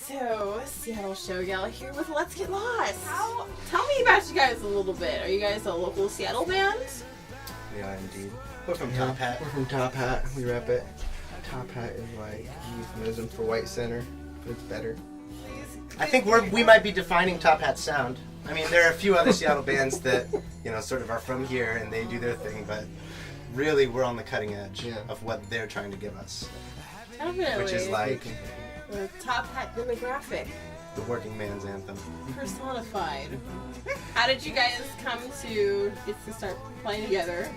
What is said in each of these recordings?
So, Seattle Show Gal here with Let's Get Lost. Tell me about you guys a little bit. Are you guys a local Seattle band? We are indeed. We're from Top Hat. We're from Top Hat. We rep it. Top Hat is like euphemism for White Center, but it's better. I think we might be defining Top Hat's sound. I mean, there are a few other Seattle bands that, sort of are from here and they do their thing, but really we're on the cutting edge of what they're trying to give us. Definitely. Which is like the Top Hat demographic. The working man's anthem. Personified. How did you guys come to get to start playing together?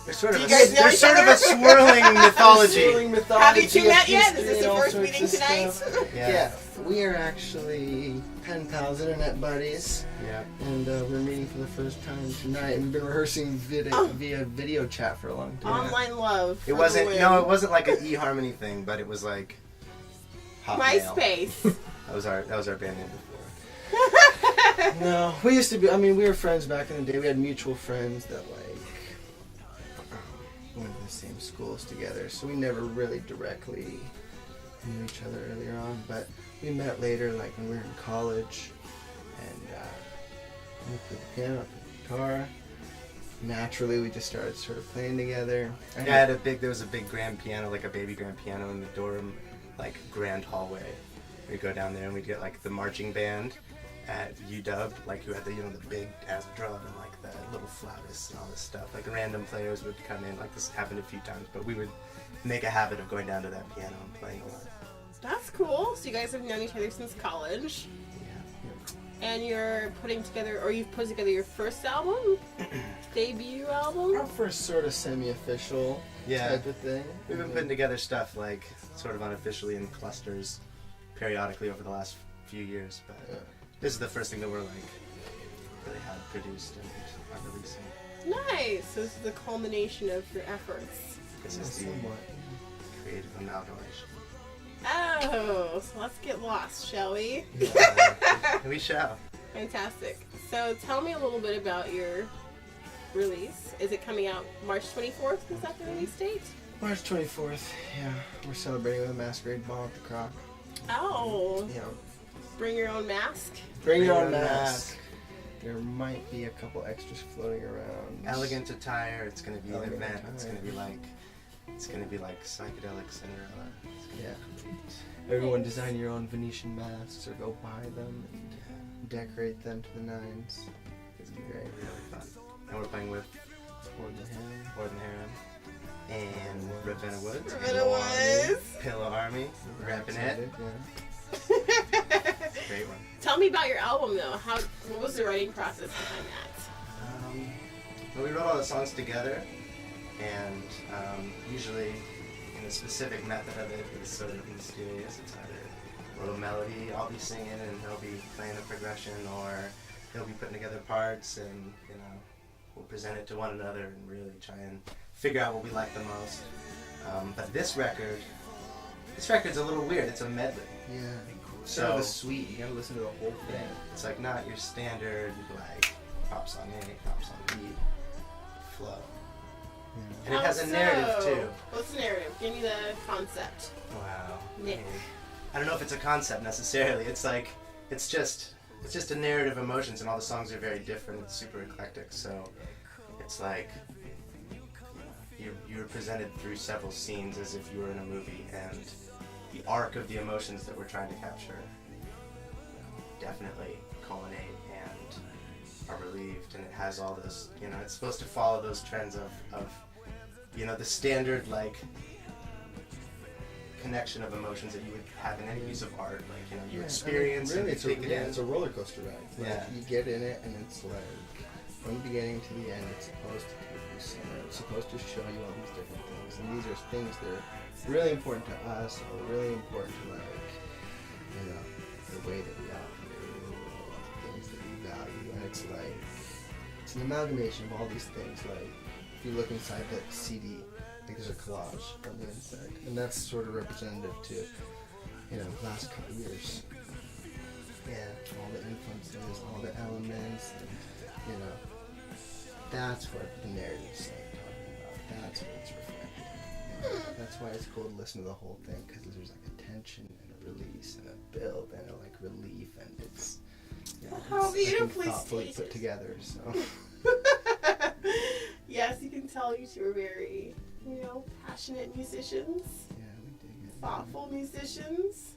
There's sort of Do you guys know a each other? swirling mythology. Have you two met yet? Is this the first meeting tonight? Yeah. We are actually pen pals, internet buddies. Yeah. And we're meeting for the first time tonight, and we've been rehearsing via video chat for a long time. Online love. It wasn't like an eHarmony thing, but it was like Hotmail. MySpace. That was our band name before. No, we used to be. I mean, we were friends back in the day. We had mutual friends that went to the same schools together, so we never really directly knew each other earlier on. But we met later, like when we were in college, and we played the piano, I played the guitar. Naturally, we just started sort of playing together. There was a big grand piano, like a baby grand piano in the dorm, like grand hallway. We'd go down there and we'd get like the marching band at UW, like who had the big ass drum and like the little flautist and all this stuff. Like random players would come in, like this happened a few times, but we would make a habit of going down to that piano and playing a lot. That's cool. So you guys have known each other since college. Yeah. And you've put together your first album? Debut album? Our first sort of semi-official type of thing. We've been putting together stuff like sort of unofficially in clusters periodically over the last few years, but this is the first thing that we're like really had produced and are releasing. Nice. So this is the culmination of your efforts. This is the creative amalgamation. Oh, so let's get lost, shall we? Yeah, we shall. Fantastic. So tell me a little bit about your release. Is it coming out March 24th? Is that the release date? March 24th, yeah. We're celebrating with a masquerade ball at the Croc. Oh. Yeah. Bring your own mask? Bring your own mask. There might be a couple extras floating around. Elegant attire. It's going to be an Elegant event. attire. It's going to be like psychedelic Cinderella. Yeah. Everyone design your own Venetian masks or go buy them and decorate them to the nines. It's gonna be great. Really fun. And we're playing with More Than Harem and Ravenna Woods. Ravenna Woods. Pillow Army. Repping it. Yeah. Great one. Tell me about your album, though. What was the writing process behind that? Well, we wrote all the songs together, and usually the specific method of it is sort of mysterious. It's either a little melody I'll be singing and he'll be playing a progression, or he'll be putting together parts, and we'll present it to one another and really try and figure out what we like the most. But this record's a little weird. It's a medley. Yeah. So the suite, you gotta listen to the whole thing. It's like not your standard like pop song A, pop song B flow. And it has a narrative too. What's the narrative? Give me the concept. Wow. Nick. I don't know if it's a concept necessarily. It's like it's just a narrative of emotions, and all the songs are very different. It's super eclectic, so it's like you're presented through several scenes as if you were in a movie, and the arc of the emotions that we're trying to capture definitely culminate and are relieved, and it has all those, it's supposed to follow those trends of the standard like connection of emotions that you would have in any piece of art, like you experience really, and you take it in. It's a roller coaster ride. Like, Yeah. you get in it, and it's like from the beginning to the end, it's supposed to give you center. It's supposed to show you all these different things, and these are things that are really important to us, or really important to the way that we operate, all the things that we value, and it's an amalgamation of all these things. Like if you look inside that CD, like there's a collage on the inside, and that's sort of representative to last couple years. Yeah, all the influences, all the elements, and that's what the narrative's like talking about. That's what it's reflecting. That's why it's cool to listen to the whole thing, because there's like a tension and a release and a build and a like relief, and it's How it's, I think, beautifully thoughtfully put stated. together. So Yes, you can tell you two are very, passionate musicians, yeah, we dig it. thoughtful musicians.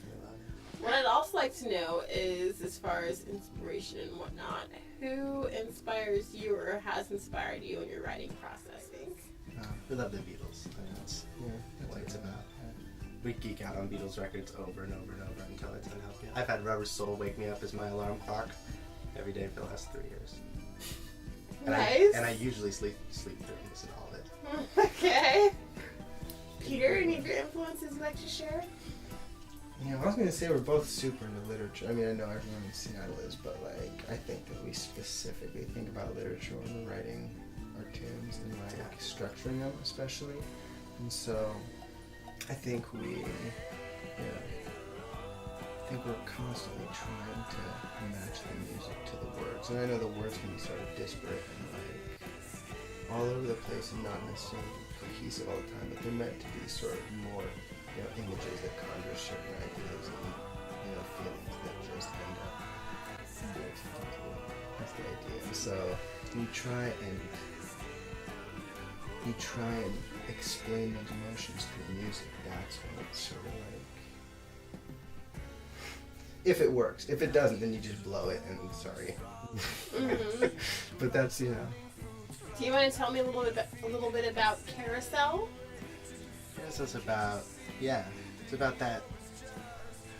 I love it. What I'd also like to know is, as far as inspiration and whatnot, who inspires you or has inspired you in your writing process? We love the Beatles. I mean, that's what it's about. We geek out on Beatles records over and over and over until it's unhealthy. I've had Rubber Soul wake me up as my alarm clock every day for the last 3 years. And Nice. I usually sleep through and listen to all of it. Okay. Peter, any of your influences you'd like to share? I was gonna say we're both super into literature. I mean, I know everyone in Seattle is, but like, I think that we specifically think about literature when we're writing our tunes and like structuring them, especially. And so, I think we're constantly trying to match the music to the words. And I know the words can be sort of disparate and like all over the place and not necessarily cohesive all the time, but they're meant to be sort of more images that conjure certain ideas and feelings that just end up that's the idea. And so you try and explain those emotions through music. That's when it's sort of like, if it works. If it doesn't, then you just blow it and sorry. Mm-hmm. But that's Do you want to tell me a little bit about Carousel? It's about that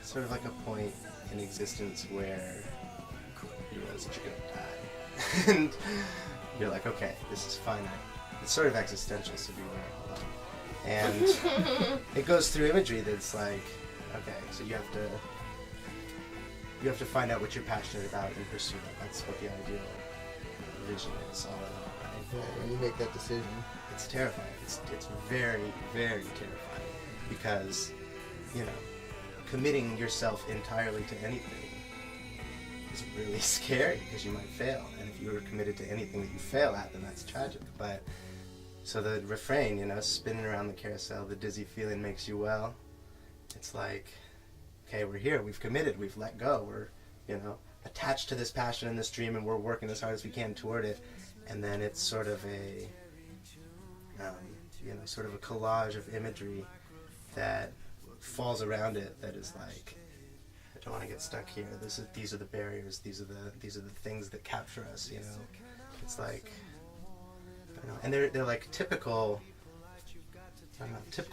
sort of like a point in existence where you realize that you're gonna die. And you're like, okay, this is finite. It's sort of existential, so be aware. And it goes through imagery that's like, okay, so you have to find out what you're passionate about and pursue it. That's what the ideal vision is all about, right? when you make that decision. It's terrifying. It's very, very terrifying because, committing yourself entirely to anything is really scary because you might fail. And if you were committed to anything that you fail at, then that's tragic. But so the refrain, spinning around the carousel, the dizzy feeling makes you well. It's like, okay, we're here. We've committed. We've let go. We're, attached to this passion and this dream, and we're working as hard as we can toward it. And then it's sort of a collage of imagery that falls around it. That is like, I don't want to get stuck here. These are the barriers. These are the things that capture us. It's like, I don't know. And they're like typical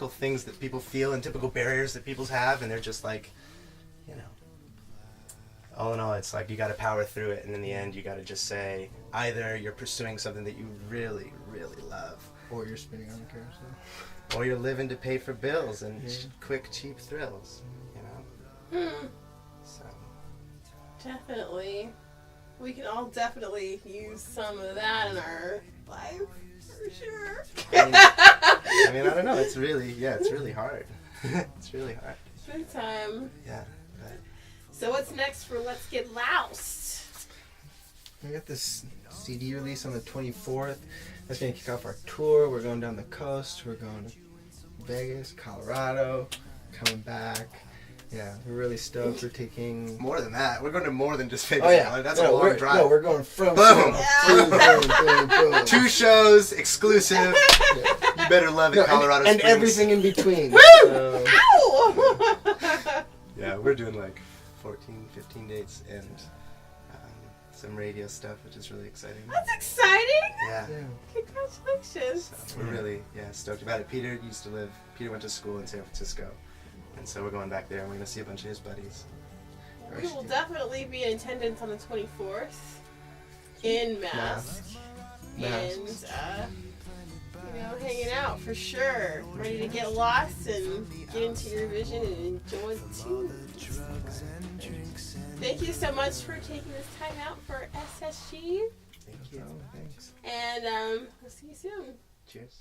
things that people feel and typical barriers that people have, and they're just like, all in all, it's like you got to power through it, and in the end, you got to just say either you're pursuing something that you really, really love, Or you're spinning on the carousel. or you're living to pay for bills and quick, cheap thrills, So, Definitely. We can all definitely use some of that in our life, for sure. I mean, I don't know. It's really hard. It's really hard. Good time. Yeah. But So what's next for Let's Get Loused? We got this CD release on the 24th. That's going to kick off our tour. We're going down the coast. We're going to Vegas, Colorado, coming back. Yeah, we're really stoked. We're taking... more than that. We're going to more than just Vegas. Oh, yeah. That's a long drive. No, we're going from... Boom. Boom, boom, boom, boom. 2 shows, exclusive. You better love it, No, Colorado and Springs. everything in between. Woo! So, Ow! Yeah, we're doing like 14, 15 dates and some radio stuff, which is really exciting. That's exciting! Yeah. yeah. Congratulations. So we're really, stoked about it. Peter went to school in San Francisco. And so we're going back there and we're going to see a bunch of his buddies. We will definitely be in attendance on the 24th in Mask. And, hanging out for sure. Ready to get lost and get into your vision and enjoy the tunes. Thank you so much for taking this time out for SSG. Thank you. Thanks. And we'll see you soon. Cheers.